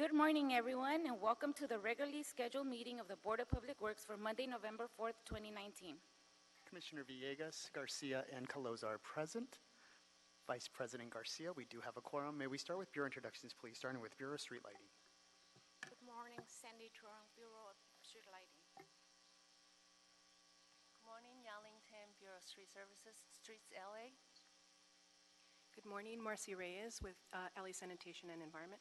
Good morning, everyone, and welcome to the regularly scheduled meeting of the Board of Public Works for Monday, November 4th, 2019. Commissioner Villegas, Garcia, and Caloza are present. Vice President Garcia, we do have a quorum. May we start with Bureau introductions, please, starting with Bureau Street Lighting. Good morning, Sandy Truong, Bureau of Street Lighting. Good morning, Yellington, Bureau of Street Services, Streets LA. Good morning, Marcy Reyes with LA Sanitation and Environment.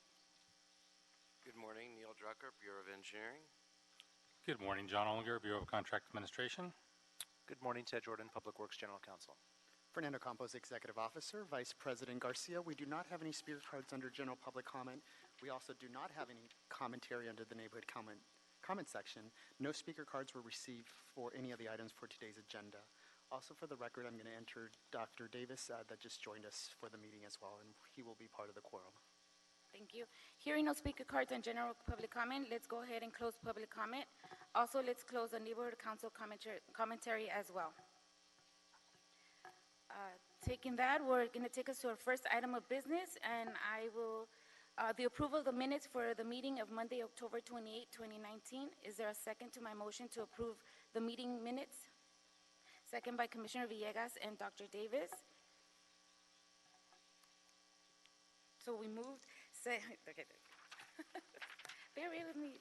Good morning, Neil Drucker, Bureau of Engineering. Good morning, John Ollinger, Bureau of Contract Administration. Good morning, Ted Jordan, Public Works General Counsel. Fernando Campos, Executive Officer. Vice President Garcia, we do not have any speaker cards under general public comment. We also do not have any commentary under the neighborhood comment section. No speaker cards were received for any of the items for today's agenda. Also, for the record, I'm going to enter Dr. Davis that just joined us for the meeting as well, and he will be part of the quorum. Thank you. Hearing no speaker cards and general public comment, let's go ahead and close public comment. Also, let's close the neighborhood council commentary as well. Taking that, we're going to take us to our first item of business, and I will, the approval of the minutes for the meeting of Monday, October 28, 2019. Is there a second to my motion to approve the meeting minutes? Second by Commissioner Villegas and Dr. Davis. So we moved. Okay. Bear with me.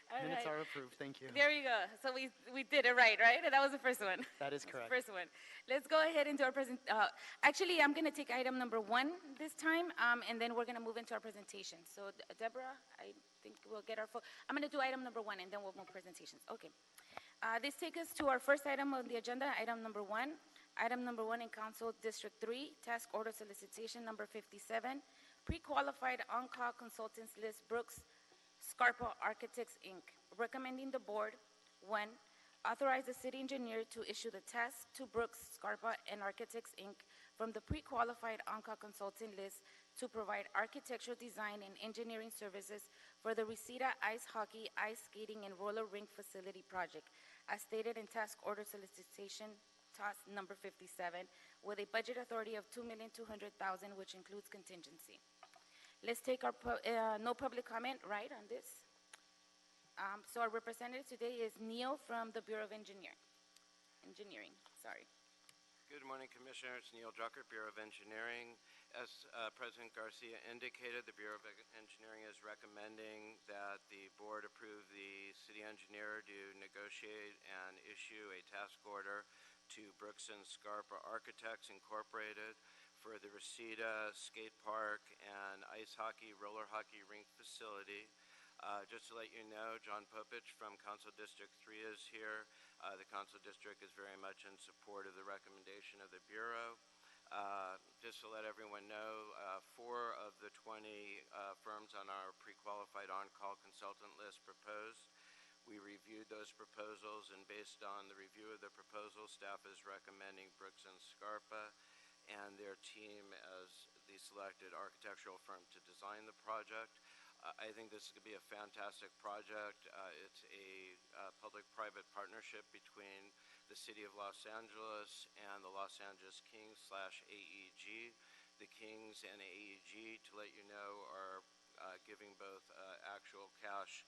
All Minutes right. are approved. Thank you. There you go. So we did it right? That was the first one. That is correct. First one. Let's go ahead and do our actually, I'm going to take item number 1 this time, and then we're going to move into our presentation. So, Deborah, I think we'll get our I'm going to do item number 1, and then we'll move presentations. Okay. This takes us to our first item on the agenda, item number 1. Item number 1 in Council District 3, Task Order Solicitation number 57, Pre-Qualified On-Call Consultants List, Brooks Scarpa Architects, Inc. Recommending the Board, 1, authorize the City Engineer to issue the task to Brooks Scarpa and Architects, Inc. from the Pre-Qualified On-Call Consultant List to provide architectural design and engineering services for the Reseda Ice Hockey, Ice Skating, and Roller Rink Facility Project, as stated in Task Order Solicitation Task number 57, with a budget authority of $2,200,000, which includes contingency. Let's take our no public comment on this. So our representative today is Neil from the Bureau of Engineering. Good morning, Commissioners. Neil Drucker, Bureau of Engineering. As President Garcia indicated, the Bureau of Engineering is recommending that the Board approve the City Engineer to negotiate and issue a task order to Brooks and Scarpa Architects Incorporated for the Reseda Skate Park and Ice Hockey, Roller Hockey Rink Facility. Just to let you know, John Popich from Council District 3 is here. The Council District is very much in support of the recommendation of the Bureau. Just to let everyone know, 4 of the 20 firms on our pre-qualified on-call consultant list proposed. We reviewed those proposals, and based on the review of the proposal, staff is recommending Brooks and Scarpa and their team as the selected architectural firm to design the project. I think this is going to be a fantastic project. It's a public-private partnership between the City of Los Angeles and the Los Angeles Kings /AEG. The Kings and AEG, to let you know, are giving both actual cash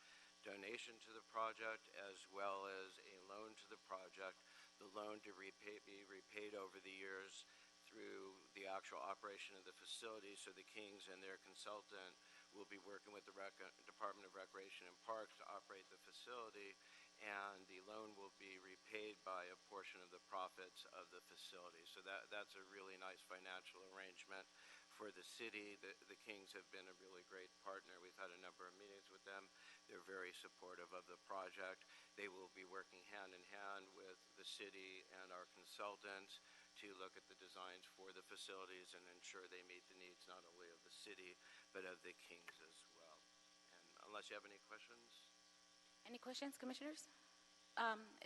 donation to the project as well as a loan to the project. The loan to be repaid over the years through the actual operation of the facility, so the Kings and their consultant will be working with the Department of Recreation and Parks to operate the facility, and the loan will be repaid by a portion of the profits of the facility. So that's a really nice financial arrangement for the city. The Kings have been a really great partner. We've had a number of meetings with them. They're very supportive of the project. They will be working hand in hand with the city and our consultants to look at the designs for the facilities and ensure they meet the needs not only of the city but of the Kings as well. And unless you have any questions. Any questions, Commissioners?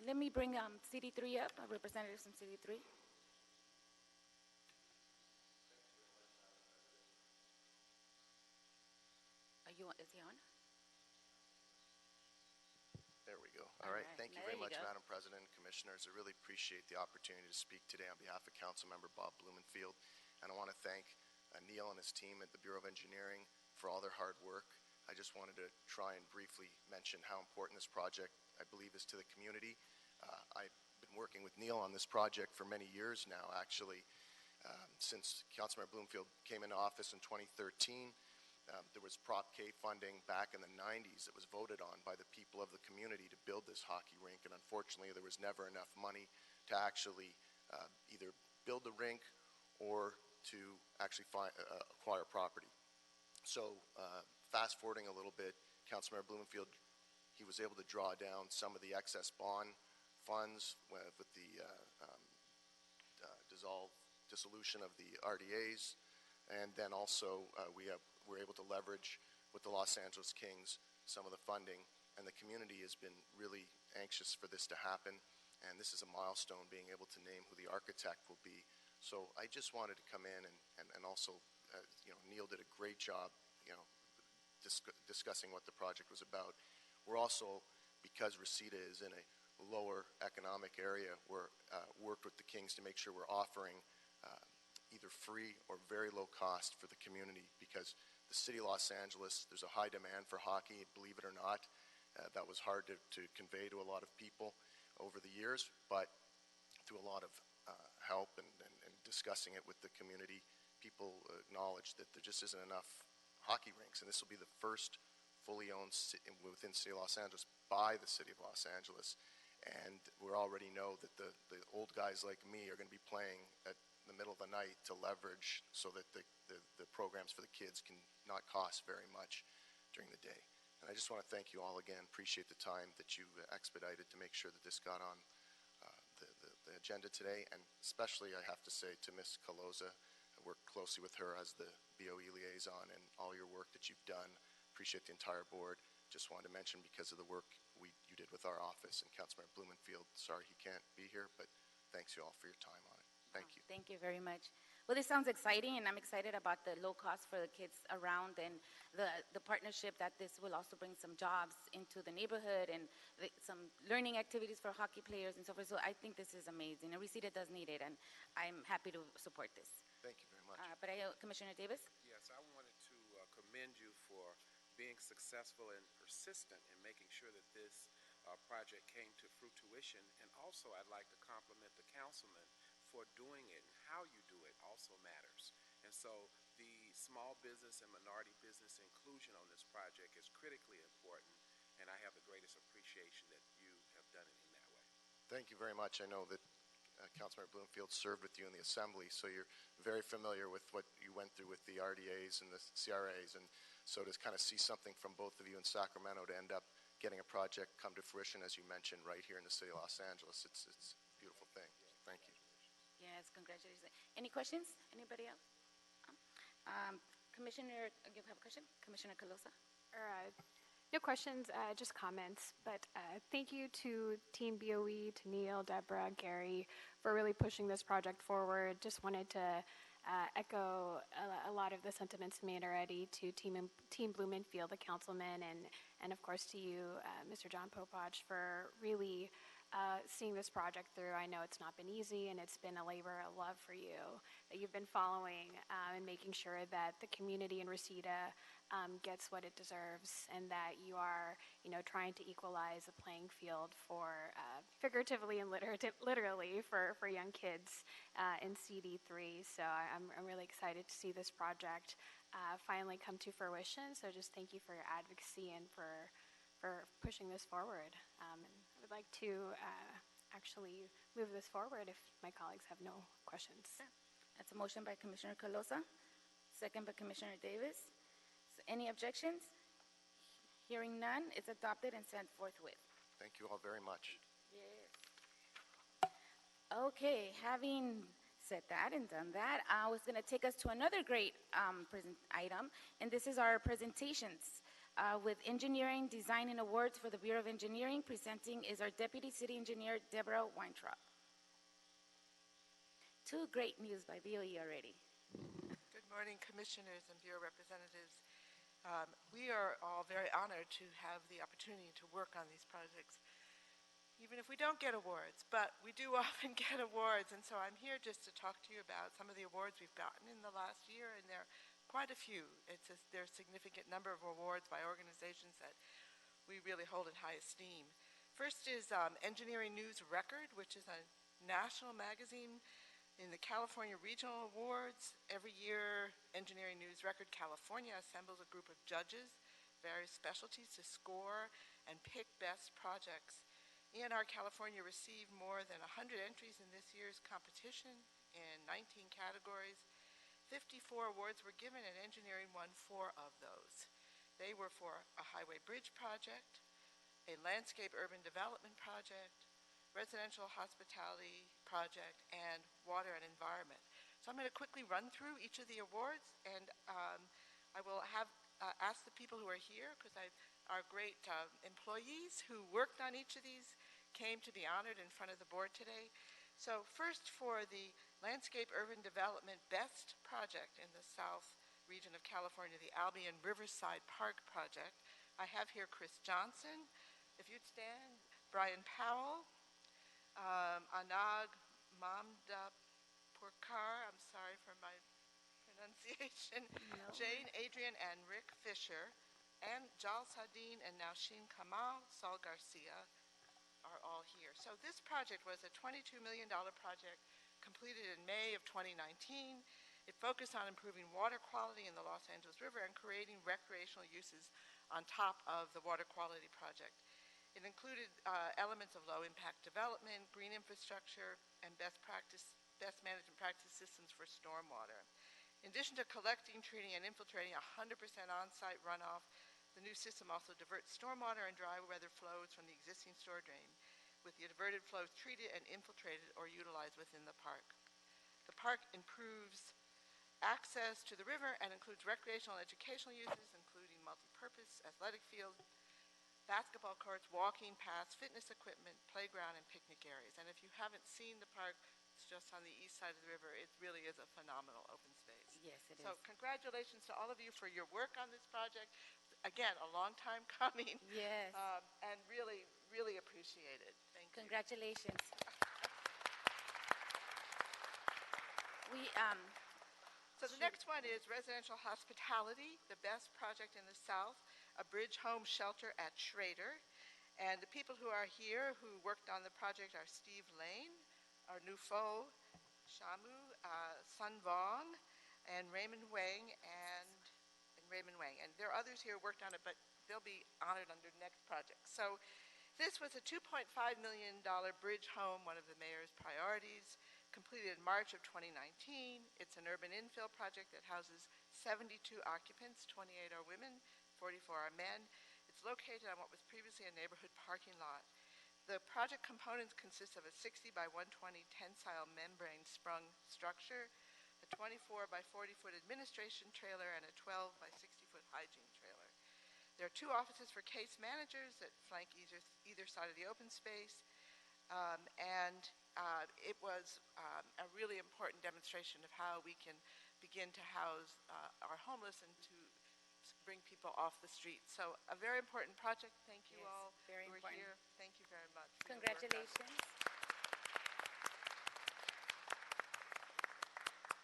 Let me bring CD3 up, a representative from CD3. Is he on? There we go. All right. Thank you very much, go. Madam President, Commissioners. I really appreciate the opportunity to speak today on behalf of Councilmember Bob Blumenfield. And I want to thank Neil and his team at the Bureau of Engineering for all their hard work. I just wanted to try and briefly mention how important this project, I believe, is to the community. I've been working with Neil on this project for many years now, actually, since Councilmember Bloomfield came into office in 2013. There was Prop K funding back in the 90s that was voted on by the people of the community to build this hockey rink, and unfortunately there was never enough money to actually either build the rink or to actually acquire property. So fast forwarding a little bit, Councilmember Bloomfield, he was able to draw down some of the excess bond funds with the dissolution of the RDAs, and then also we're able to leverage with the Los Angeles Kings some of the funding, and the community has been really anxious for this to happen, and this is a milestone, being able to name who the architect will be. So I just wanted to come in and also, Neil did a great job, discussing what the project was about. We're also, because Reseda is in a lower economic area, we're worked with the Kings to make sure we're offering either free or very low cost for the community, because the city of Los Angeles, there's a high demand for hockey, believe it or not. That was hard to convey to a lot of people over the years, but through a lot of help and discussing it with the community, people acknowledge that there just isn't enough hockey rinks, and this will be the first fully owned within the city of Los Angeles by the city of Los Angeles. And we already know that the old guys like me are going to be playing at the middle of the night to leverage so that the programs for the kids can not cost very much during the day. And I just want to thank you all again. Appreciate the time that you expedited to make sure that this got on the agenda today. And especially, I have to say, to Ms. Caloza, I worked closely with her as the BOE liaison, and all your work that you've done. Appreciate the entire board. Just wanted to mention, because of the work you did with our office, and Councilmember Blumenfield, sorry he can't be here, but thanks you all for your time on it. Thank you. Thank you very much. Well, this sounds exciting, and I'm excited about the low cost for the kids around, and the partnership that this will also bring some jobs into the neighborhood, and some learning activities for hockey players and so forth. So I think this is amazing, and Reseda does need it, and I'm happy to support this. Thank you very much. But Commissioner Davis? Yes, I wanted to commend you for being successful and persistent in making sure that this project came to fruition. And also, I'd like to compliment the councilman for doing it, and how you do it also matters. And so the small business and minority business inclusion on this project is critically important, and I have the greatest appreciation that you have done it in that way. Thank you very much. I know that Councilmember Bloomfield served with you in the Assembly, so you're very familiar with what you went through with the RDAs and the CRAs, and so to kind of see something from both of you in Sacramento to end up getting a project come to fruition, as you mentioned, right here in the city of Los Angeles, it's a beautiful thing. Thank you. Yes, congratulations. Any questions? Anybody else? Commissioner, you have a question? Commissioner Caloza? No questions, just comments. But thank you to Team BOE, to Neil, Deborah, Gary, for really pushing this project forward. Just wanted to echo a lot of the sentiments made already to Team Blumenfield, the councilman, and of course to you, Mr. John Popach, for really seeing this project through. I know it's not been easy, and it's been a labor of love for you that you've been following and making sure that the community in Reseda gets what it deserves, and that you are, trying to equalize the playing field for figuratively and literally for young kids in CD3. So I'm really excited to see this project finally come to fruition. So just thank you for your advocacy and for pushing this forward. And I would like to actually move this forward if my colleagues have no questions. That's a motion by Commissioner Caloza, second by Commissioner Davis. So any objections? Hearing none, it's adopted and sent forthwith. Thank you all very much. Yes. Okay, having said that and done that, I was going to take us to another great item, and this is our presentations. With Engineering, Design, and Awards for the Bureau of Engineering, presenting is our Deputy City Engineer, Deborah Weintraub. Two great news by BOE already. Good morning, Commissioners and Bureau representatives. We are all very honored to have the opportunity to work on these projects, even if we don't get awards, but we do often get awards, and so I'm here just to talk to you about some of the awards we've gotten in the last year, and they're quite a few. There's a significant number of awards by organizations that we really hold in high esteem. First is Engineering News Record, which is a national magazine in the California Regional Awards. Every year, Engineering News Record California assembles a group of judges, various specialties, to score and pick best projects. ENR California received more than 100 entries in this year's competition in 19 categories. 54 awards were given, and engineering won 4 of those. They were for a highway bridge project, a landscape urban development project, residential hospitality project, and water and environment. So I'm going to quickly run through each of the awards, and I will have ask the people who are here, because our great employees who worked on each of these came to be honored in front of the board today. So first, for the Landscape Urban Development Best Project in the South region of California, the Albion Riverside Park Project, I have here Chris Johnson. If you'd stand, Brian Powell, Anag Mamdapurkar, I'm sorry for my pronunciation, no. Jane, Adrian, and Rick Fisher, and Jal Sadine and Naushin Kamal, Saul Garcia are all here. So this project was a $22 million project completed in May of 2019. It focused on improving water quality in the Los Angeles River and creating recreational uses on top of the water quality project. It included elements of low-impact development, green infrastructure, and best management practice systems for stormwater. In addition to collecting, treating, and infiltrating 100% on-site runoff, the new system also diverts stormwater and dry weather flows from the existing storm drain, with the diverted flows treated and infiltrated or utilized within the park. The park improves access to the river and includes recreational and educational uses, including multi-purpose athletic fields, basketball courts, walking paths, fitness equipment, playground, and picnic areas. And if you haven't seen the park, it's just on the east side of the river. It really is a phenomenal open space. Yes, it is. So congratulations to all of you for your work on this project. Again, a long time coming. Yes. And really, really appreciate it. Thank you. Congratulations. So the next one is Residential Hospitality, the best project in the South, a bridge home shelter at Schrader. And the people who are here who worked on the project are Steve Lane, our new foe, Shamu, Sun Vong, and Raymond Wang, and there are others here who worked on it, but they'll be honored under the next project. So this was a $2.5 million bridge home, one of the mayor's priorities, completed in March of 2019. It's an urban infill project that houses 72 occupants, 28 are women, 44 are men. It's located on what was previously a neighborhood parking lot. The project components consist of a 60 by 120 tensile membrane sprung structure, a 24 by 40 foot administration trailer, and a 12 by 60 foot hygiene trailer. There are 2 offices for case managers that flank either side of the open space, it was a really important demonstration of how we can begin to house our homeless and to bring people off the street. So a very important project. Thank you all very who were important. here. Thank you very much. Congratulations.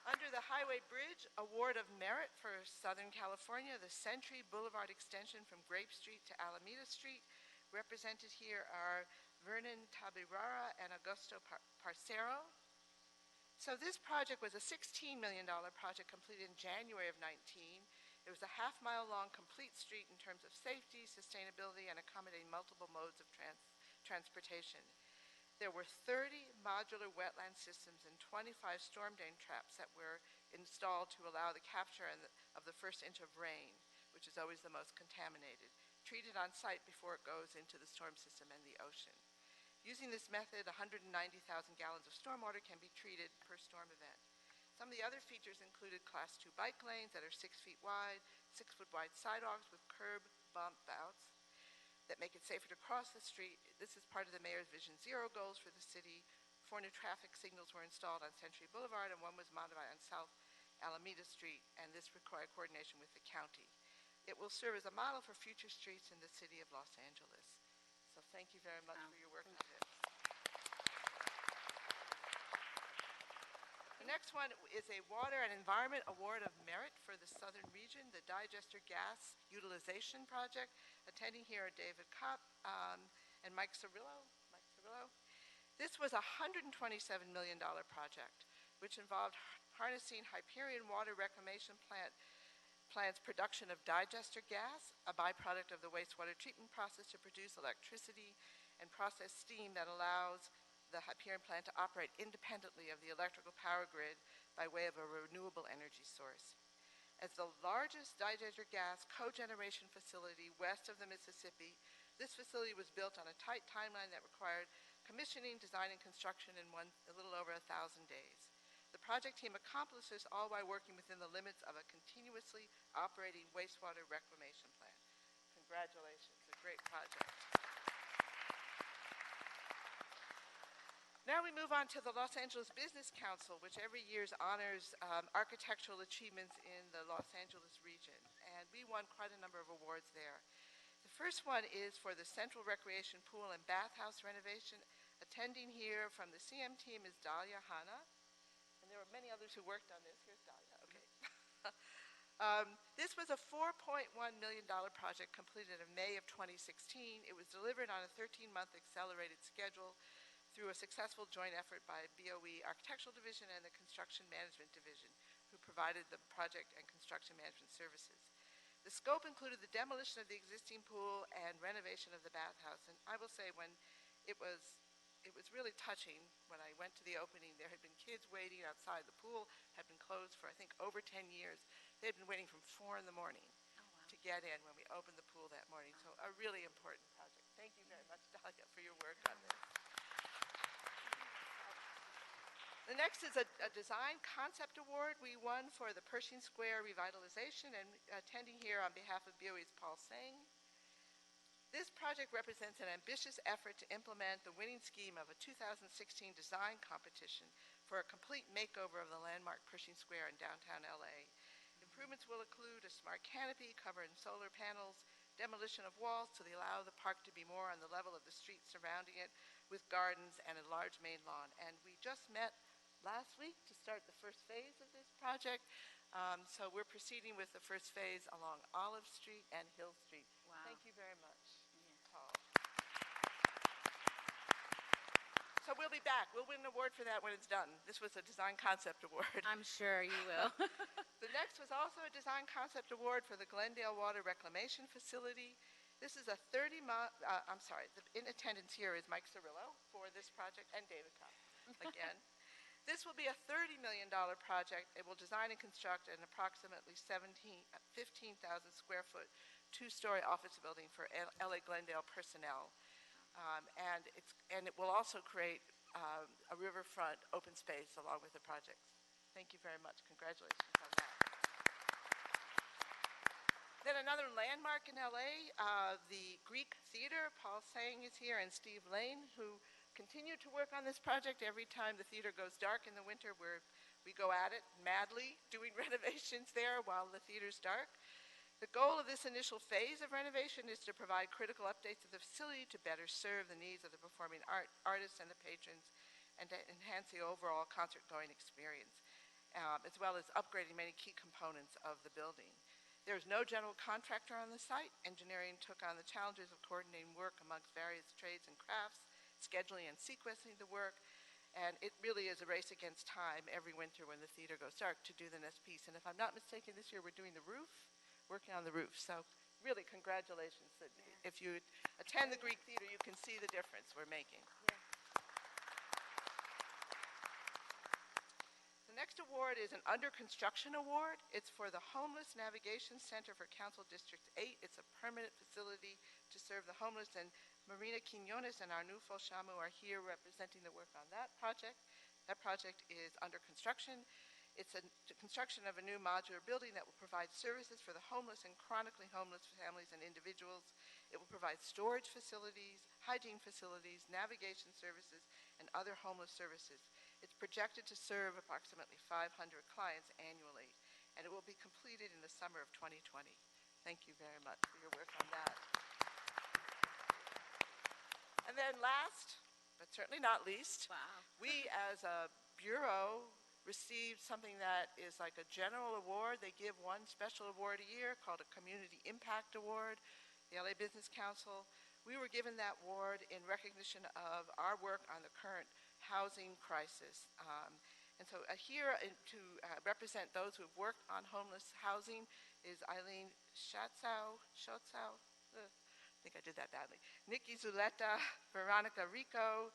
Under the Highway Bridge Award of Merit for Southern California, the Century Boulevard extension from Grape Street to Alameda Street. Represented here are Vernon Tabirara and Augusto Parcero. So this project was a $16 million project completed in January of 19. It was a half-mile long complete street in terms of safety, sustainability, and accommodating multiple modes of transportation. There were 30 modular wetland systems and 25 storm drain traps that were installed to allow the capture of the first inch of rain, which is always the most contaminated, treated on site before it goes into the storm system and the ocean. Using this method, 190,000 gallons of stormwater can be treated per storm event. Some of the other features included Class 2 bike lanes that are 6 feet wide, 6 foot wide sidewalks with curb bump outs that make it safer to cross the street. This is part of the mayor's Vision Zero goals for the city. 4 new traffic signals were installed on Century Boulevard, and 1 was modified on South Alameda Street, and this required coordination with the county. It will serve as a model for future streets in the city of Los Angeles. So thank you very much for your work on this. The The next one is a Water and Environment Award of Merit for the Southern Region, the Digester Gas Utilization Project. Attending here are David Kopp and Mike Cirillo. This was a $127 million project, which involved harnessing Hyperion Water Reclamation plant's production of digester gas, a byproduct of the wastewater treatment process to produce electricity and process steam that allows the Hyperion plant to operate independently of the electrical power grid by way of a renewable energy source. As the largest digester gas cogeneration facility west of the Mississippi, this facility was built on a tight timeline that required commissioning, design, and construction in a little over 1,000 days. The project team accomplished this all while working within the limits of a continuously operating wastewater reclamation plant. Congratulations, a great project. Now we move on to the Los Angeles Business Council, which every year honors architectural achievements in the Los Angeles region. And we won quite a number of awards there. The first one is for the Central Recreation Pool and Bathhouse renovation. Attending here from the CM team is Dahlia Hanna. And there were many others who worked on this. Here's Dahlia. Okay. This was a $4.1 million project completed in May of 2016. It was delivered on a 13-month accelerated schedule through a successful joint effort by BOE Architectural Division and the Construction Management Division, who provided the project and construction management services. The scope included the demolition of the existing pool and renovation of the bathhouse. And I will say, when it was really touching when I went to the opening. There had been kids waiting outside. The pool had been closed for, I think, over 10 years. They had been waiting from 4 in the morning to get in when we opened the pool that morning. So a really important project. Thank you very much, Dahlia, for your work on this. The next is a Design Concept Award we won for the Pershing Square revitalization, and attending here on behalf of BOE's Paul Singh. This project represents an ambitious effort to implement the winning scheme of a 2016 design competition for a complete makeover of the landmark Pershing Square in downtown LA. Improvements will include a smart canopy covered in solar panels, demolition of walls to allow the park to be more on the level of the street surrounding it, with gardens and a large main lawn. And we just met last week to start the first phase of this project. So we're proceeding with the first phase along Olive Street and Hill Street. Wow. Thank you very much, Paul. So we'll be back. We'll win an award for that when it's done. This was a Design Concept Award. I'm sure you will. The next was also a Design Concept Award for the Glendale Water Reclamation Facility. This is a 30-month, in attendance here is Mike Cirillo for this project, and David Kopp again. This will be a $30 million project. It will design and construct an approximately 15,000 square foot, 2-story office building for LA Glendale personnel. And it will also create a riverfront open space along with the projects. Thank you very much. Congratulations on that. Then another landmark in LA, the Greek Theater. Paul Sang is here, and Steve Lane, who continue to work on this project. Every time the theater goes dark in the winter, we go at it madly, doing renovations there while the theater's dark. The goal of this initial phase of renovation is to provide critical updates of the facility to better serve the needs of the performing artists and the patrons, and to enhance the overall concert-going experience, as well as upgrading many key components of the building. There is no general contractor on the site. Engineering took on the challenges of coordinating work amongst various trades and crafts, scheduling and sequencing the work, and it really is a race against time every winter when the theater goes dark to do the next piece. And if I'm not mistaken, this year we're doing the roof, working on the roof. So really, congratulations. If you attend the Greek Theater, you can see the difference we're making. The next award is an Under Construction Award. It's for the Homeless Navigation Center for Council District 8. It's a permanent facility to serve the homeless, and Marina Quinones and Arnulfo Shamu are here representing the work on that project. That project is under construction. It's the construction of a new modular building that will provide services for the homeless and chronically homeless families and individuals. It will provide storage facilities, hygiene facilities, navigation services, and other homeless services. It's projected to serve approximately 500 clients annually, and it will be completed in the summer of 2020. Thank you very much for your work on that. And then last, but certainly not least, we as a bureau received something that is like a general award. They give one special award a year called a Community Impact Award. The LA Business Council, we were given that award in recognition of our work on the current housing crisis. And so here to represent those who have worked on homeless housing is Eileen I think I did that badly. Nikki Zuleta, Veronica Rico,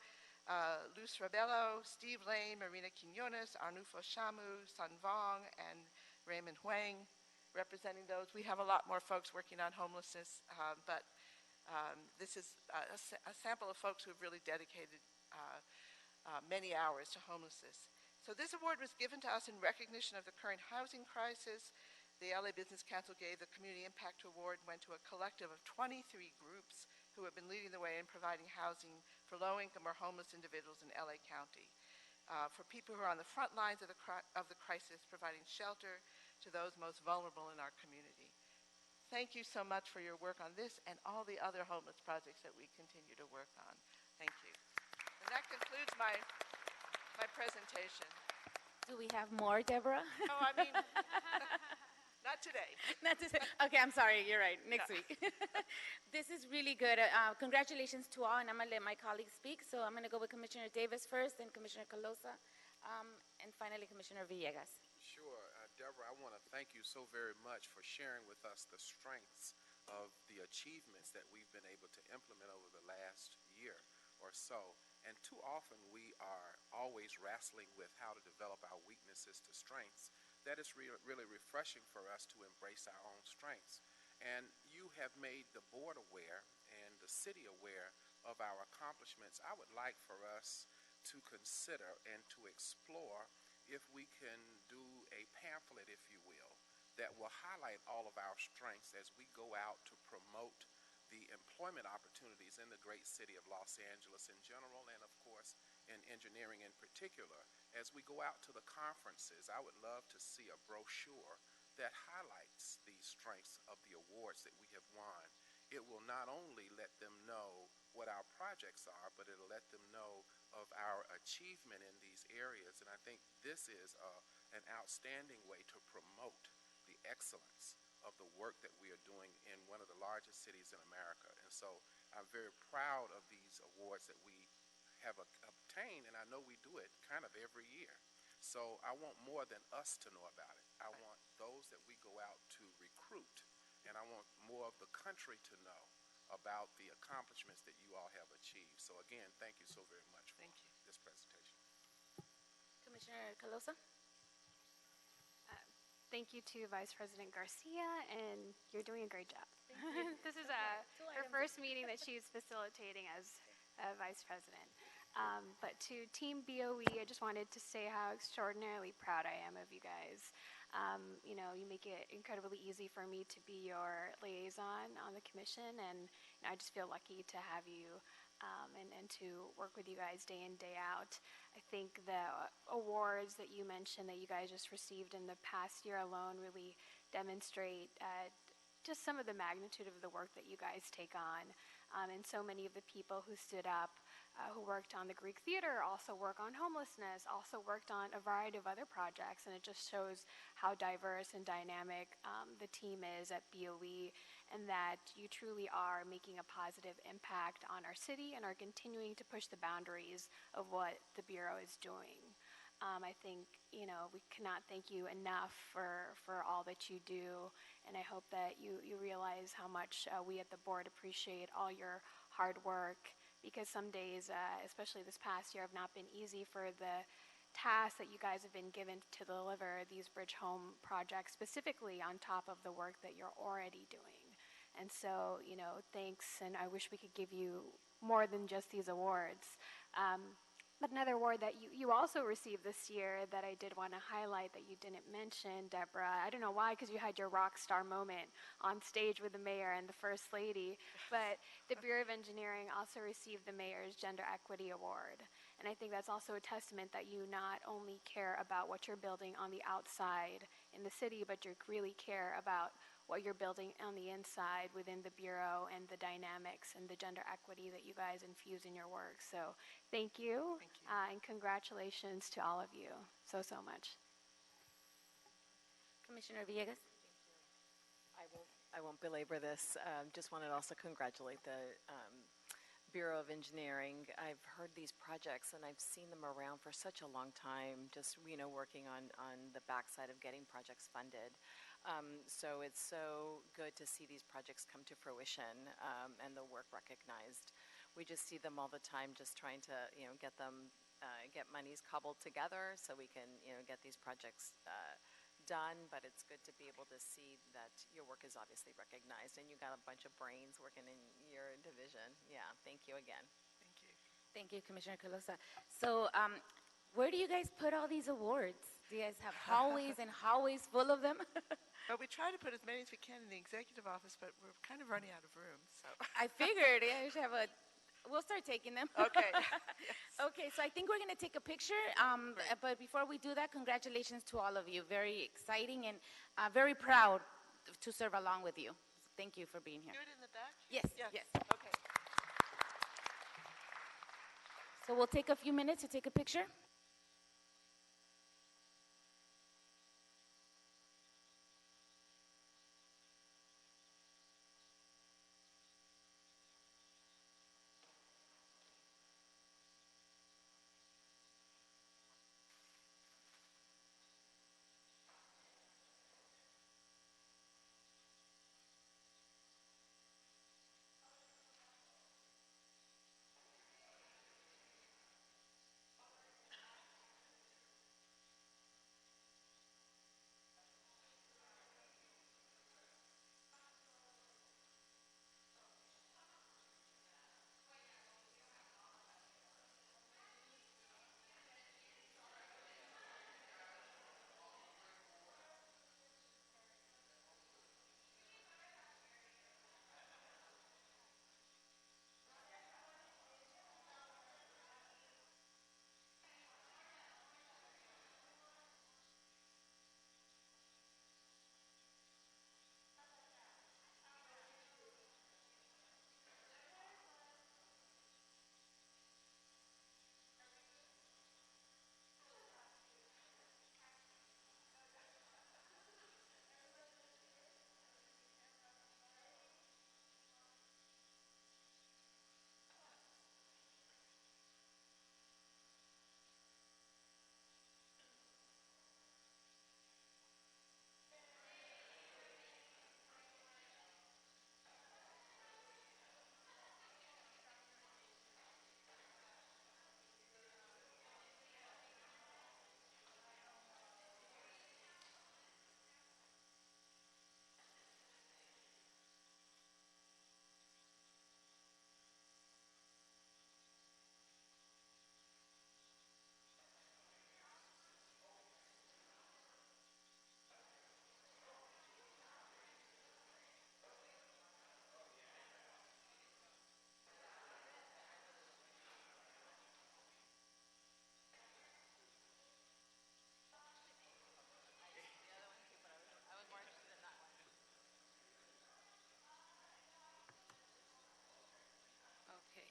Luz Rebello, Steve Lane, Marina Quinones, Arnulfo Shamu, Sun Vong, and Raymond Huang representing those. We have a lot more folks working on homelessness, but this is a sample of folks who have really dedicated many hours to homelessness. So this award was given to us in recognition of the current housing crisis. The LA Business Council gave the Community Impact Award, went to a collective of 23 groups who have been leading the way in providing housing for low-income or homeless individuals in LA County. For people who are on the front lines of the crisis, providing shelter to those most vulnerable in our community. Thank you so much for your work on this and all the other homeless projects that we continue to work on. Thank you. And that concludes my presentation. Do we have more, Deborah? Oh, I mean, not today. Not to say, okay, I'm sorry, you're right, next No. week. This is really good. Congratulations to all, and I'm gonna let my colleagues speak. So I'm gonna go with Commissioner Davis first, then Commissioner Calosa, and finally Commissioner Villegas. Sure. Deborah, I want to thank you so very much for sharing with us the strengths of the achievements that we've been able to implement over the last year or so. And too often we are always wrestling with how to develop our weaknesses to strengths. That is really refreshing for us to embrace our own strengths. And you have made the board aware and the city aware of our accomplishments. I would like for us to consider and to explore if we can do a pamphlet, if you will, that will highlight all of our strengths as we go out to promote the employment opportunities in the great city of Los Angeles in general, and of course in engineering in particular. As we go out to the conferences, I would love to see a brochure that highlights the strengths of the awards that we have won. It will not only let them know what our projects are, but it'll let them know of our achievement in these areas. And I think this is an outstanding way to promote the excellence of the work that we are doing in one of the largest cities in America. And so I'm very proud of these awards that we have obtained, and I know we do it kind of every year. So I want more than us to know about it. I want those that we go out to recruit, and I want more of the country to know about the accomplishments that you all have achieved. So again, thank you so very much for this presentation. Commissioner Calosa? Thank you to Vice President Garcia, and you're doing a great job. This is her first meeting that she's facilitating as Vice President. But to Team BOE, I just wanted to say how extraordinarily proud I am of you guys. You know, you make it incredibly easy for me to be your liaison on the commission, and I just feel lucky to have you and to work with you guys day in, day out. I think the awards that you mentioned that you guys just received in the past year alone really demonstrate just some of the magnitude of the work that you guys take on. And so many of the people who stood up, who worked on the Greek Theater, also work on homelessness, also worked on a variety of other projects, and it just shows how diverse and dynamic the team is at BOE, and that you truly are making a positive impact on our city and are continuing to push the boundaries of what the Bureau is doing. I think, you know, we cannot thank you enough for all that you do, and I hope that you realize how much we at the board appreciate all your hard work, because some days, especially this past year, have not been easy for the tasks that you guys have been given to deliver these bridge home projects, specifically on top of the work that you're already doing. And so, you know, thanks, and I wish we could give you more than just these awards. But another award that you also received this year that I did want to highlight that you didn't mention, Deborah, I don't know why, because you had your rock star moment on stage with the mayor and the first lady, but the Bureau of Engineering also received the Mayor's Gender Equity Award. And I think that's also a testament that you not only care about what you're building on the outside in the city, but you really care about what you're building on the inside within the Bureau and the dynamics and the gender equity that you guys infuse in your work. So thank you, and congratulations to all of you so much. Commissioner Villegas? I won't belabor this. Just wanted to also congratulate the Bureau of Engineering. I've heard these projects and I've seen them around for such a long time, just, working on the backside of getting projects funded. So it's so good to see these projects come to fruition and the work recognized. We just see them all the time, just trying to, get monies cobbled together so we can, get these projects done, but it's good to be able to see that your work is obviously recognized and you got a bunch of brains working in your division. Yeah, thank you again. Thank you. Thank you, Commissioner Calosa. So where do you guys put all these awards? Do you guys have hallways and hallways full of them? Well, we try to put as many as we can in the executive office, but we're kind of running out of room, so. I figured, yeah, we should have we'll start taking them. Okay. Yes. Okay, so I think we're going to take a picture, but before we do that, congratulations to all of you. Very exciting and very proud to serve along with you. Thank you for being here. Do it in the back? Yes, yes. Okay. So we'll take a few minutes to take a picture. Okay.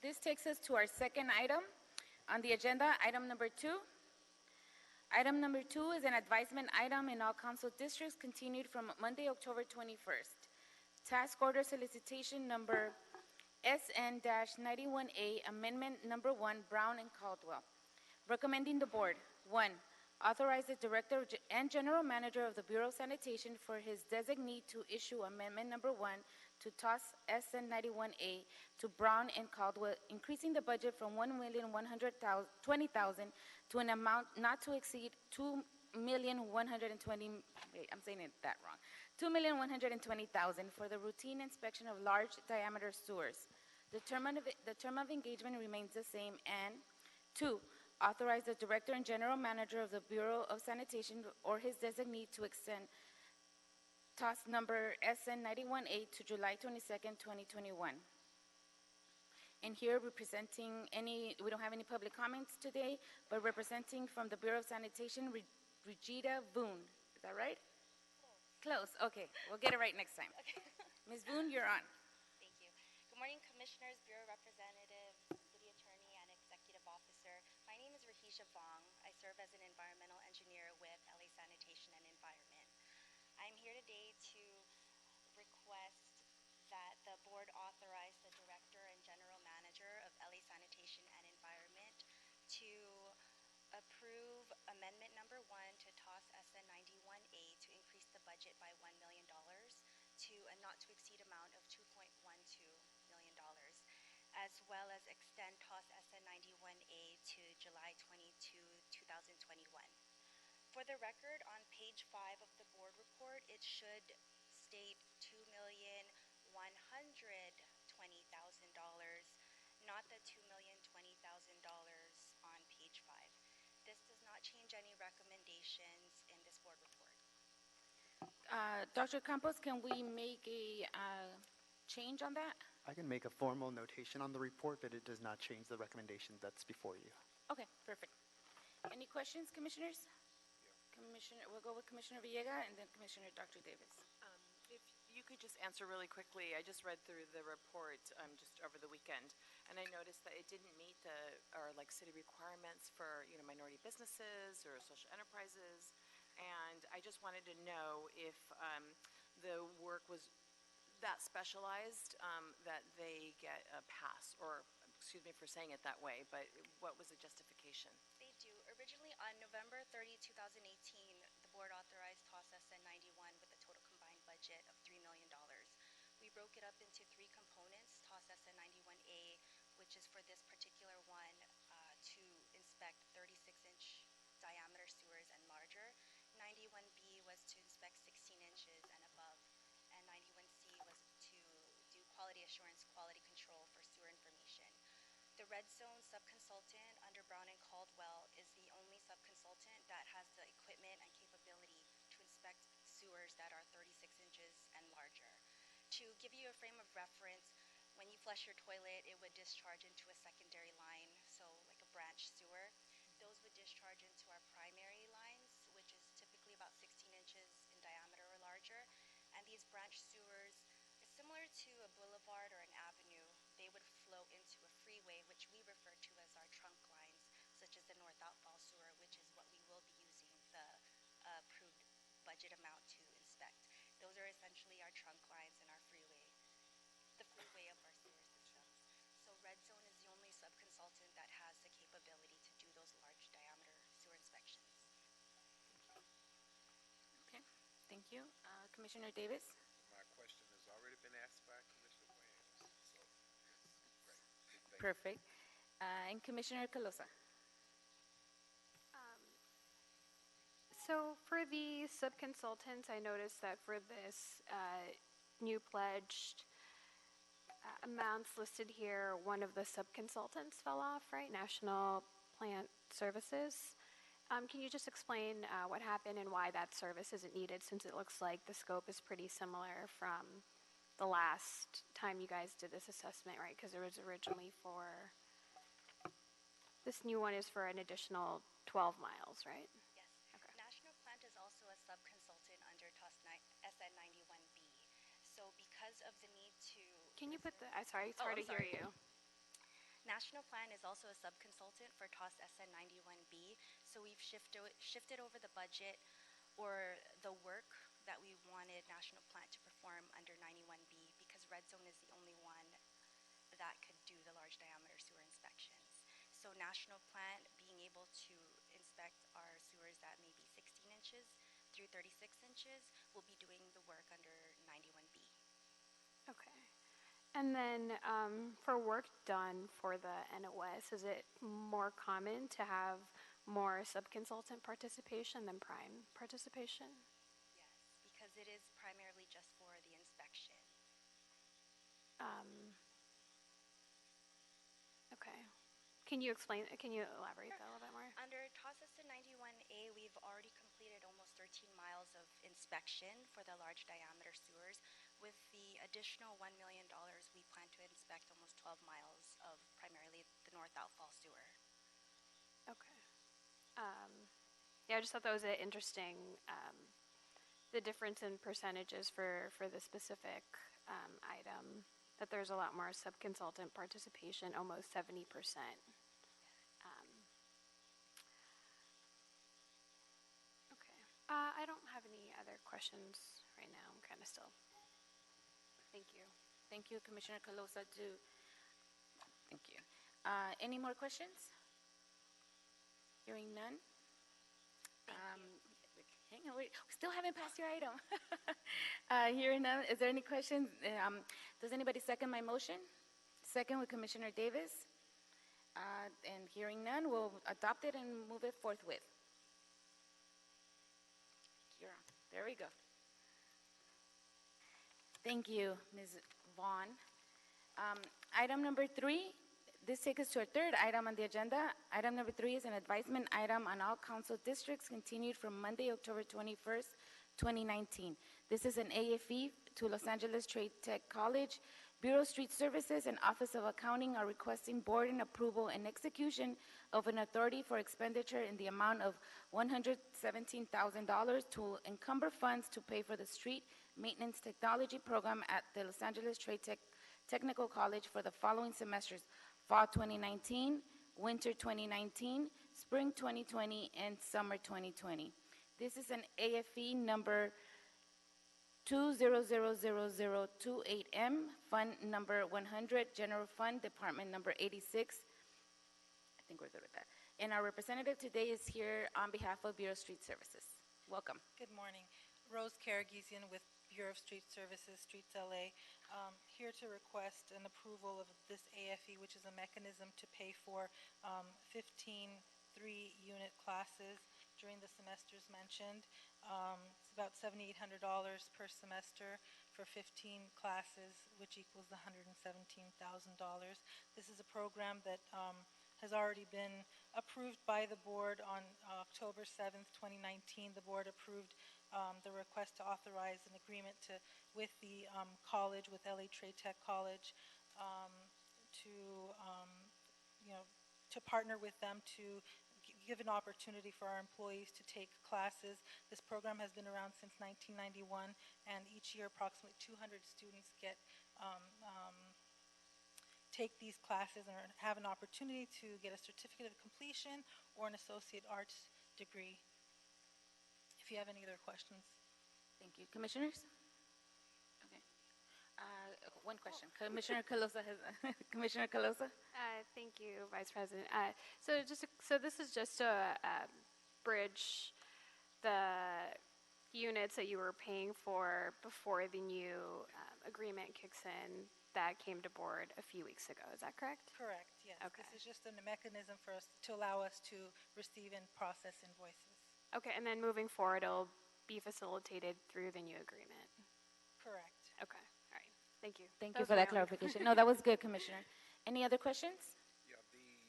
This takes us to our second item on the agenda, item number 2. Item number 2 is an advisement item in all council districts continued from Monday, October 21st. Task order solicitation number SN-91A, amendment number 1, Brown and Caldwell. Recommending the board, 1, authorize the Director and General Manager of the Bureau of Sanitation for his designee to issue amendment number 1 to TOS SN-91A to Brown and Caldwell, increasing the budget from $1,120,000 to an amount not to exceed $2,120,000. Wait, I'm saying it that wrong. $2,120,000 for the routine inspection of large diameter sewers. The term of engagement remains the same. And 2, authorize the Director and General Manager of the Bureau of Sanitation or his designee to extend TOS number SN-91A to July 22nd, 2021. And here representing we don't have any public comments today, but representing from the Bureau of Sanitation, Regita Voon. Is that right? Close. Okay, we'll get it right next time. Ms. Voon, you're on. Thank you. Good morning, Commissioners, Bureau Representatives, City Attorney, and Executive Officer. My name is Rahisha Vong. I serve as an environmental engineer with LA Sanitation and Environment. I'm here today to request that the board authorize the Director and General Manager of LA Sanitation and Environment to approve amendment number 1 to TOS SN 91A to increase the budget by $1 million to a not to exceed amount of $2.12 million, as well as extend TOS SN 91A to July 22, 2021. For the record, on page 5 of the board report, it should state $2,120,000, not the $2,020,000 on page 5. This does not change any recommendations in this board report. Dr. Campos, can we make a change on that? I can make a formal notation on the report, but it does not change the recommendation that's before you. Okay, perfect. Any questions, Commissioners? We'll go with Commissioner Villegas and then Commissioner Dr. Davis. If you could just answer really quickly, I just read through the report just over the weekend, and I noticed that it didn't meet city requirements for minority businesses or social enterprises, and I just wanted to know if the work was that specialized that they get a pass, or excuse me for saying it that way, but what was the justification? They do. Originally, on November 30, 2018, the board authorized TOS SN 91 with a total combined budget of $3 million. We broke it up into 3 components: TOS SN 91A, which is for this particular one to inspect 36-inch diameter sewers and larger. 91B was to inspect 16 inches and above, and 91C was to do quality assurance, quality control for sewer information. The Red Zone subconsultant under Brown and Caldwell is the only subconsultant that has the equipment and capability to inspect sewers that are 36 inches and larger. To give you a frame of reference, when you flush your toilet, it would discharge into a secondary line, so like a branch sewer. Those would discharge into our primary lines, which is typically about 16 inches in diameter or larger. And these branch sewers, similar to a boulevard or an avenue, they would flow into a freeway, which we refer to as our trunk lines, such as the North Outfall Sewer, which is what we will be using the approved budget amount to inspect. Those are essentially our trunk lines and our freeway, the freeway of our sewer systems. So Red Zone is the only subconsultant that has the capability to do those large diameter sewer inspections. Okay, thank you. Commissioner Davis? My question has already been asked by Commissioner Williams, so it's great. Thank you. Perfect. And Commissioner Calosa? So for the subconsultants, I noticed that for this new pledged amounts listed here, one of the subconsultants fell off, right? National Plant Services. Can you just explain what happened and why that service isn't needed, since it looks like the scope is pretty similar from the last time you guys did this assessment, right? Because it was originally for, this new one is for an additional 12 miles, right? Yes. Okay. National Plant is also a subconsultant under TOS SN 91B. So because of the need to... Can you put the, sorry, it's hard to hear you. National Plan is also a subconsultant for TOS SN 91B, so we've shifted over the budget or the work that we wanted National Plan to perform under 91B, because Red Zone is the only one that could do the large diameter sewer inspections. So National Plan, being able to inspect our sewers that may be 16 inches through 36 inches, will be doing the work under 91B. Okay. And then for work done for the NOS, is it more common to have more subconsultant participation than prime participation? Yes, because it is primarily just for the inspection. Okay. Can you elaborate that a little bit more? Under TOS SN 91A, we've already completed almost 13 miles of inspection for the large diameter sewers. With the additional $1 million, we plan to inspect almost 12 miles of primarily the north outfall sewer. Okay. Yeah, I just thought that was interesting, the difference in percentages for the specific item, that there's a lot more sub-consultant participation, almost 70%. Okay. I don't have any other questions right now. I'm kind of still. Thank you. Thank you, Commissioner Calosa. Thank you. Any more questions? Hearing none? Hang on, we still haven't passed your item. Hearing none, is there any questions? Does anybody second my motion? Second with Commissioner Davis. And hearing none, we'll adopt it and move it forthwith. You're on. There we go. Thank you, Ms. Vaughn. Item number 3. This takes us to our third item on the agenda. Item number 3 is an advisement item on all council districts continued from Monday, October 21st, 2019. This is an AFE to Los Angeles Trade Tech College. Bureau of Street Services and Office of Accounting are requesting board and approval and execution of an authority for expenditure in the amount of $117,000 to encumber funds to pay for the street maintenance technology program at the Los Angeles Trade Technical College for the following semesters: Fall 2019, Winter 2019, Spring 2020, and Summer 2020. This is an AFE number 2000028M, Fund number 100, General Fund, Department number 86. I think we're good with that. And our representative today is here on behalf of Bureau of Street Services. Welcome. Good morning. Rose Karagesian with Bureau of Street Services, Streets LA, here to request an approval of this AFE, which is a mechanism to pay for 15 3-unit classes during the semesters mentioned. It's about $7,800 per semester for 15 classes, which equals $117,000. This is a program that has already been approved by the board on October 7th, 2019. The board approved the request to authorize an agreement with the college, with LA Trade Tech College, to partner with them to give an opportunity for our employees to take classes. This program has been around since 1991, and each year approximately 200 students take these classes and have an opportunity to get a certificate of completion or an associate arts degree. If you have any other questions. Thank you. Commissioners? Okay. One question. Commissioner Calosa has Commissioner Calosa? Thank you, Vice President. So this is just to bridge the units that you were paying for before the new agreement kicks in that came to board a few weeks ago. Is that correct? Correct, yes. Okay. This is just a mechanism for us to allow us to receive and process invoices. Okay, and then moving forward, it'll be facilitated through the new agreement. Correct. Okay, all right. Thank you. Thank you for that clarification. No, that was good, Commissioner. Any other questions? Yeah, the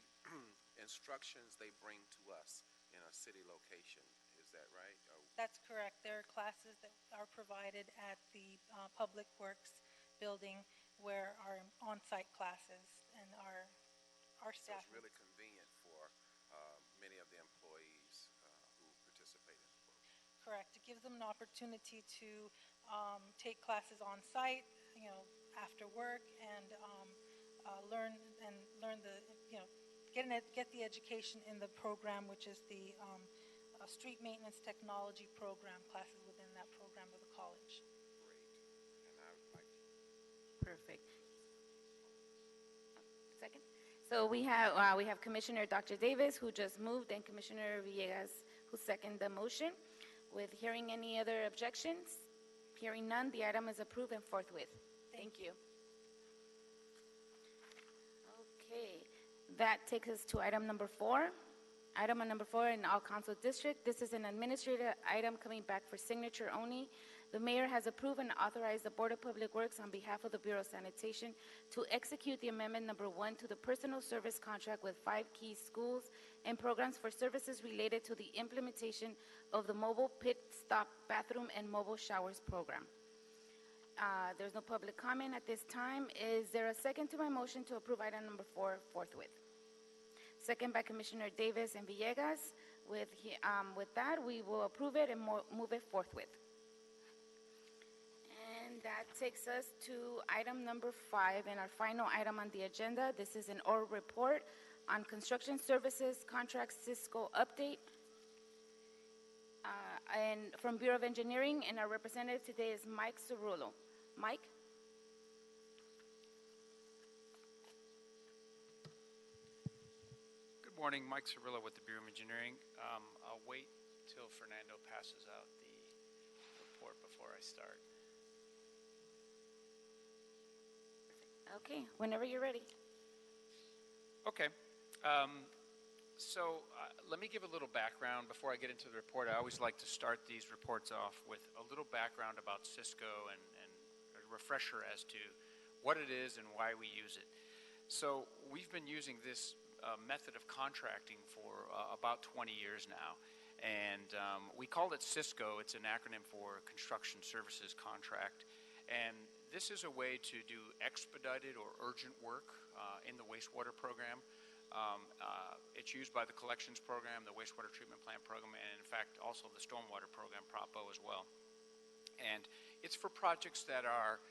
instructions they bring to us in a city location, is that right? That's correct. There are classes that are provided at the Public Works building where our on-site classes and our staff. So it's really convenient for many of the employees who participate in the program. Correct. It gives them an opportunity to take classes on site, after work, and learn get the education in the program, which is the street maintenance technology program, classes within that program of the college. Great. And I would like to. Perfect. Second. So we have Commissioner Dr. Davis, who just moved, and Commissioner Villegas, who seconded the motion. With hearing any other objections, hearing none, the item is approved and forthwith. Thank you. Okay, that takes us to item number 4. Item number 4 in all council district. This is an administrative item coming back for signature only. The mayor has approved and authorized the Board of Public Works on behalf of the Bureau of Sanitation to execute the amendment number 1 to the personal service contract with 5 key schools and programs for services related to the implementation of the mobile pit stop bathroom and mobile showers program. There's no public comment at this time. Is there a second to my motion to approve item number 4 forthwith? Second by Commissioner Davis and Villegas. With that, we will approve it and move it forthwith. And that takes us to item number 5 and our final item on the agenda. This is an oral report on construction services contract Cisco update. And from Bureau of Engineering, and our representative today is Mike Cerullo. Mike? Good morning, Mike Cerullo with the Bureau of Engineering. I'll wait till Fernando passes out the report before I start. Okay, whenever you're ready. Okay. Let me give a little background before I get into the report. I always like to start these reports off with a little background about Cisco and a refresher as to what it is and why we use it. So we've been using this method of contracting for about 20 years now. And we call it Cisco. It's an acronym for Construction Services Contract. And this is a way to do expedited or urgent work in the wastewater program. It's used by the collections program, the wastewater treatment plant program, and in fact also the stormwater program, PROPO, as well. And it's for projects that are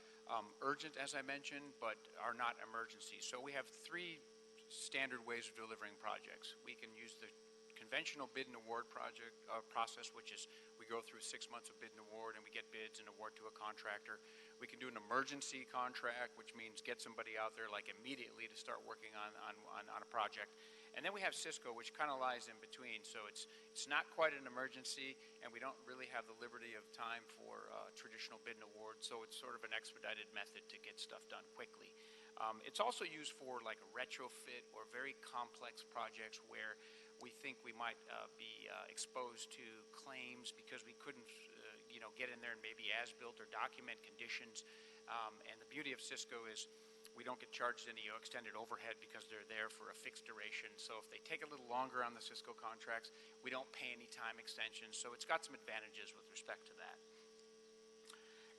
urgent, as I mentioned, but are not emergencies. So we have 3 standard ways of delivering projects. We can use the conventional bid and award process, which is we go through 6 months of bid and award and we get bids and award to a contractor. We can do an emergency contract, which means get somebody out there like immediately to start working on a project. And then we have Cisco, which kind of lies in between. So it's not quite an emergency, and we don't really have the liberty of time for traditional bid and award. So it's sort of an expedited method to get stuff done quickly. It's also used for like a retrofit or very complex projects where we think we might be exposed to claims because we couldn't get in there and maybe as-built or document conditions. And the beauty of Cisco is we don't get charged any extended overhead because they're there for a fixed duration. So if they take a little longer on the Cisco contracts, we don't pay any time extensions. So it's got some advantages with respect to that.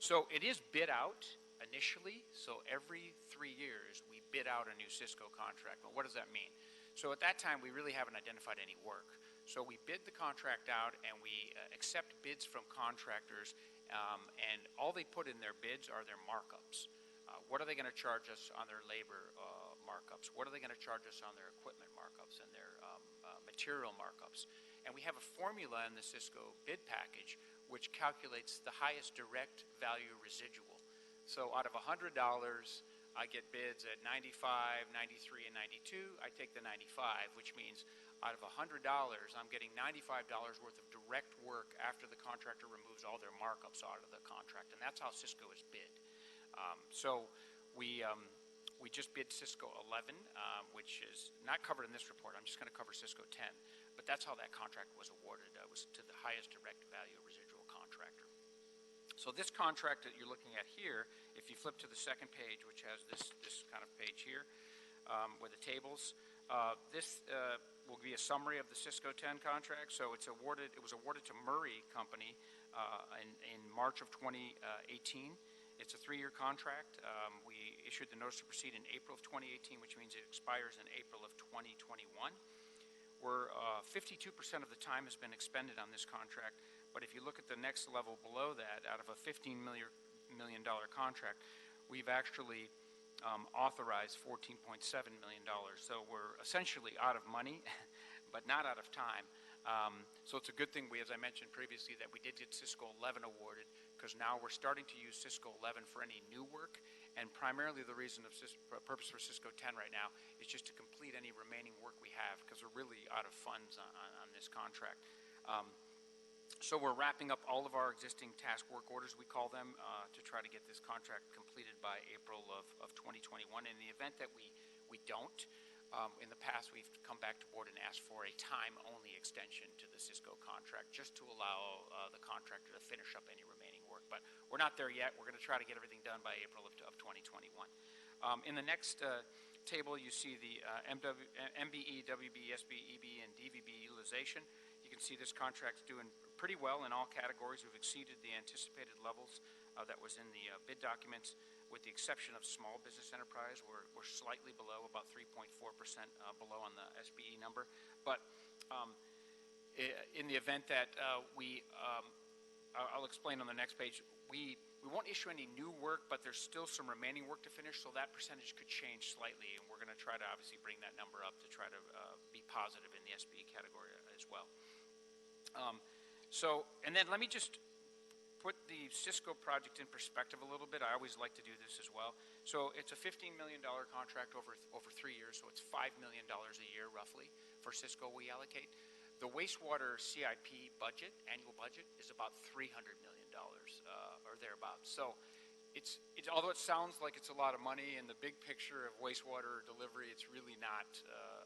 So it is bid out initially. So every 3 years, we bid out a new Cisco contract. Well, what does that mean? So at that time, we really haven't identified any work. So we bid the contract out and we accept bids from contractors, and all they put in their bids are their markups. What are they going to charge us on their labor markups? What are they going to charge us on their equipment markups and their material markups? And we have a formula in the Cisco bid package which calculates the highest direct value residual. So out of $100, I get bids at 95, 93, and 92. I take the 95, which means out of $100, I'm getting $95 worth of direct work after the contractor removes all their markups out of the contract, and that's how Cisco is bid. So we just bid Cisco 11, which is not covered in this report. I'm just going to cover Cisco 10, but that's how that contract was awarded. It was to the highest direct value residual contractor. So this contract that you're looking at here, if you flip to the second page, which has this kind of page here with the tables, this will be a summary of the Cisco 10 contract. So it was awarded to Murray Company in March of 2018. It's a 3-year contract. We issued the notice to proceed in April of 2018, which means it expires in April of 2021. Where 52% of the time has been expended on this contract. But if you look at the next level below that, out of a $15 million contract, we've actually authorized $14.7 million. So we're essentially out of money, but not out of time. So it's a good thing, as I mentioned previously, that we did get Cisco 11 awarded, because now we're starting to use Cisco 11 for any new work. And primarily the purpose for Cisco 10 right now is just to complete any remaining work we have, because we're really out of funds on this contract. So we're wrapping up all of our existing task work orders, we call them, to try to get this contract completed by April of 2021. In the event that we don't, in the past we've come back to board and asked for a time-only extension to the Cisco contract, just to allow the contractor to finish up any remaining work. But we're not there yet. We're going to try to get everything done by April of 2021. In the next table, you see the MBE, WB, SB, EB, and DVB utilization. You can see this contract's doing pretty well in all categories. We've exceeded the anticipated levels that was in the bid documents. With the exception of small business enterprise, we're slightly below, about 3.4% below on the SBE number. But in the event that I'll explain on the next page, we won't issue any new work, but there's still some remaining work to finish, so that percentage could change slightly, and we're going to try to obviously bring that number up to try to be positive in the SBE category as well. And then let me just put the Cisco project in perspective a little bit. I always like to do this as well. So it's a $15 million contract over 3 years, so it's $5 million a year roughly for Cisco we allocate. The wastewater CIP budget, annual budget, is about $300 million or thereabouts. So it's although it sounds like it's a lot of money in the big picture of wastewater delivery, it's really not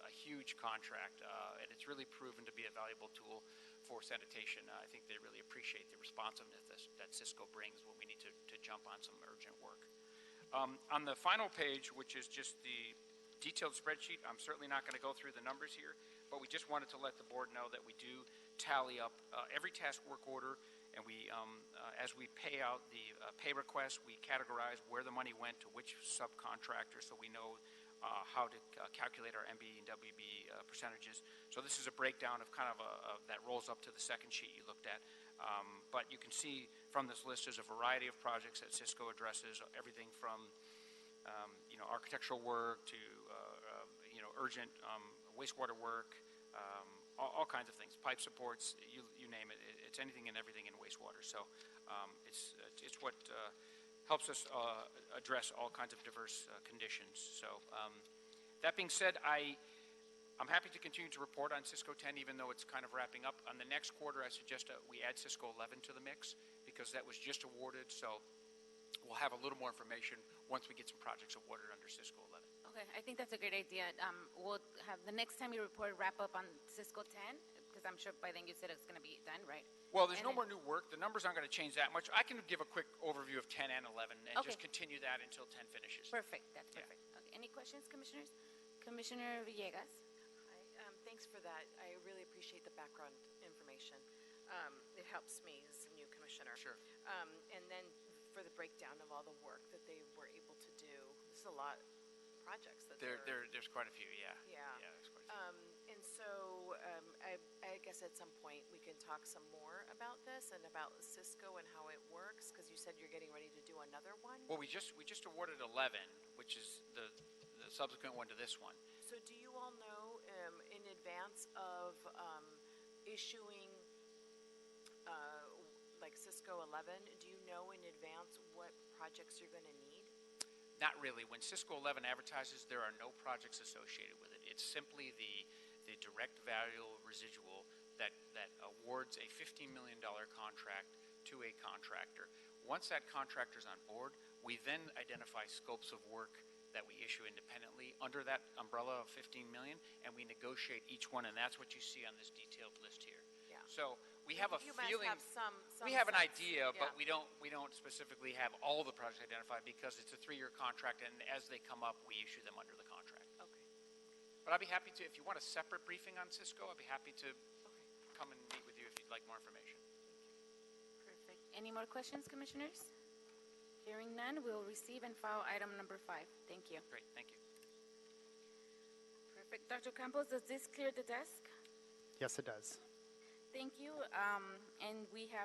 a huge contract, and it's really proven to be a valuable tool for sanitation. I think they really appreciate the responsiveness that Cisco brings when we need to jump on some urgent work. On the final page, which is just the detailed spreadsheet, I'm certainly not going to go through the numbers here, but we just wanted to let the board know that we do tally up every task work order, and we, as we pay out the pay request, we categorize where the money went to which subcontractor, so we know how to calculate our MBE and WB percentages. So this is a breakdown of kind of that rolls up to the second sheet you looked at. But you can see from this list there's a variety of projects that Cisco addresses, everything from architectural work to urgent wastewater work, all kinds of things, pipe supports, you name it. It's anything and everything in wastewater. So it's what helps us address all kinds of diverse conditions. So that being said, I'm happy to continue to report on Cisco 10, even though it's kind of wrapping up. On the next quarter, I suggest we add Cisco 11 to the mix, because that was just awarded. So we'll have a little more information once we get some projects awarded under Cisco 11. Okay, I think that's a great idea. We'll have the next time you report, wrap up on Cisco 10, because I'm sure by then you said it's going to be done, right? Well, there's no more new work. The numbers aren't going to change that much. I can give a quick overview of 10 and 11 and just continue that until 10 finishes. Perfect. That's perfect. Okay. Any questions, commissioners? Commissioner Villegas. Hi, thanks for that. I really appreciate the background information. It helps me as a new commissioner. Sure. And then for the breakdown of all the work that they were able to do, this is a lot of projects that there's quite a few, yeah. Yeah. There's quite a few. And so I guess at some point we can talk some more about this and about Cisco and how it works, because you said you're getting ready to do another one. Well, we just awarded 11, which is the subsequent one to this one. So do you all know in advance of issuing like Cisco 11, do you know in advance what projects you're going to need? Not really. When Cisco 11 advertises, there are no projects associated with it. It's simply the direct value residual that awards a $15 million contract to a contractor. Once that contractor's on board, we then identify scopes of work that we issue independently under that umbrella of $15 million, and we negotiate each one, and that's what you see on this detailed list here. Yeah. So we have a feeling. Have some we have an sense. idea, Yeah. but we don't specifically have all the projects identified, because it's a 3-year contract, and as they come up, we issue them under the contract. Okay. But I'd be happy to, if you want a separate briefing on Cisco, I'd be happy to come and meet with you if you'd like more information. Perfect. Any more questions, commissioners? Hearing none, we'll receive and file item number 5. Thank you. Great, thank you. Perfect. Dr. Campos, does this clear the desk? Yes, it does. Thank you. And we have